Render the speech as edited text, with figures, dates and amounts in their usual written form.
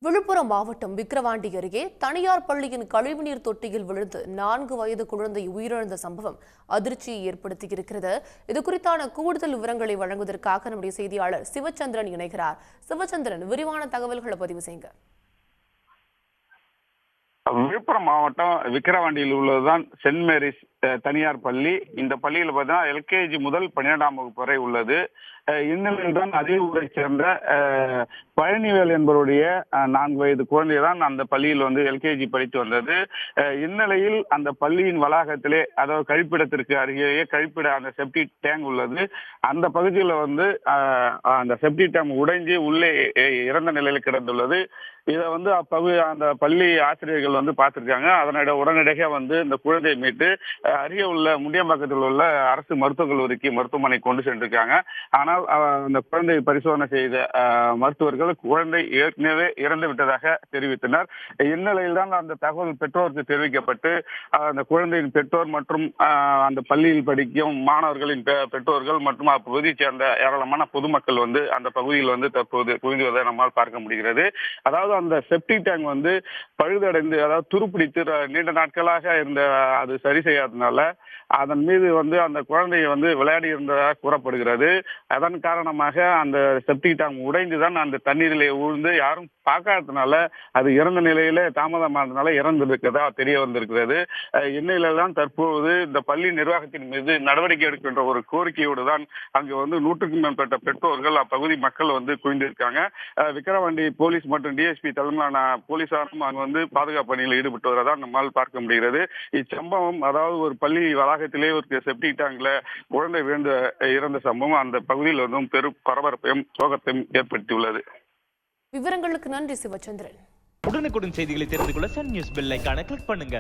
விழுப்புரம் மாவட்டம் விக்கிரவாண்டி அருகே தனியார் பள்ளியின் கழிவுநீர் தொட்டியில் விழுந்து 4 வயது குழந்தை உயிரிழந்த சம்பவம் அதிர்ச்சியை ஏற்படுத்தியிருக்கிறது. இதுகுறித்தான கூடுதல் விவரங்களை வழங்குவதற்காக நம்முடைய செய்தியாளர் சிவச்சந்திரன் இணைகிறார். சிவச்சந்திரன், விரிவான தகவல்களை பதிவு செய்யுங்க. விழுப்புரம் மாவட்டம் விக்கிரவாண்டியில் உள்ளதுதான் சென்ட் மேரிஸ் தனியார் பள்ளி. இந்த பள்ளியில் பார்த்தீங்கன்னா எல்கேஜி முதல் 12ஆம் வகுப்பு வரை உள்ளது. இந்நிலையில் தான் அதே ஊரை சேர்ந்த பழனிவேல் என்பவருடைய 4 வயது குழந்தை தான் அந்த பள்ளியில் எல்கேஜி படித்து வந்தது. இந்நிலையில் அந்த பள்ளியின் வளாகத்திலே, அதாவது கழிப்பிடத்திற்கு அருகேயே அந்த செப்டிக் டேங்க் உள்ளது. அந்த பகுதியில் அந்த செப்டிக் டேங்க் உடைஞ்சு உள்ளே இறந்த நிலையில் கிடந்துள்ளது. இதை அந்த பள்ளி ஆசிரியர்கள் பார்த்திருக்காங்க. அதனிட உடனடியாக இந்த குழந்தையை மீட்டு அருகே உள்ள முண்டியம்பாக்கத்தில் உள்ள அரசு மருத்துவக் கல்லூரிக்கு மருத்துவமனை கொண்டு சென்றிருக்காங்க. ஆனால் அந்த குழந்தையை பரிசோதனை செய்த மருத்துவர்கள் குழந்தை ஏற்கனவே இறந்து விட்டதாக தெரிவித்தனர். இந்நிலையில் தான் அந்த தகவல் பெற்றோருக்கு தெரிவிக்கப்பட்டு அந்த குழந்தையின் பெற்றோர் மற்றும் அந்த பள்ளியில் படிக்கும் மாணவர்களின் பெற்றோர்கள் மற்றும் அப்பகுதியை சேர்ந்த ஏராளமான பொதுமக்கள் அந்த பகுதியில் தற்போது குவிந்துவதை நம்மால் பார்க்க முடிகிறது. அதாவது அந்த செப்டிக் டேங்க் பழுதடைந்து, அதாவது துருப்பிடித்து நீண்ட நாட்களாக இருந்த அது சரி செய்யாததுனால அதன் மீது அந்த குழந்தையை விளையாடி இருந்ததாக கூறப்படுகிறது. அதன் காரணமாக அந்த செப்டிக் டேங்க் உடைந்துதான் அந்த தண்ணீரிலே ஊழ்ந்து யாரும் பார்க்காததுனால அது இறந்த நிலையில தாமதமானதுனால இறந்திருக்கிறதா தெரிய வந்திருக்கிறது. இந்நிலையில தான் தற்போது இந்த பள்ளி நிர்வாகத்தின் மீது நடவடிக்கை எடுக்கின்ற ஒரு கோரிக்கையோடு தான் அங்கு 100க்கும் மேற்பட்ட பெற்றோர்கள் அப்பகுதி மக்கள் குவிந்திருக்காங்க. விக்கிரவாண்டி போலீஸ் மற்றும் டிஎஸ்பி தலைமையிலான போலீசாரும் அங்கு பாதுகாப்பு பணியில் ஈடுபட்டு வரதா நம்மால் பார்க்க முடிகிறது. இச்சம்பவம், அதாவது ஒரு பள்ளி வளாகத்திலே ஒரு செப்டிக் டேங்க்ல குழந்தை விழுந்து இறந்த சம்பவம் அந்த பகுதியில் பெரும் பரபரப்பையும் சோகத்தையும் ஏற்படுத்தியுள்ளது. விவரங்களுக்கு நன்றி சிவச்சந்திரன். உடனுக்குடன் செய்திகளை தெரிந்து கொள்ள சன் நியூஸ் பெல் ஐகானை கிளிக் பண்ணுங்க.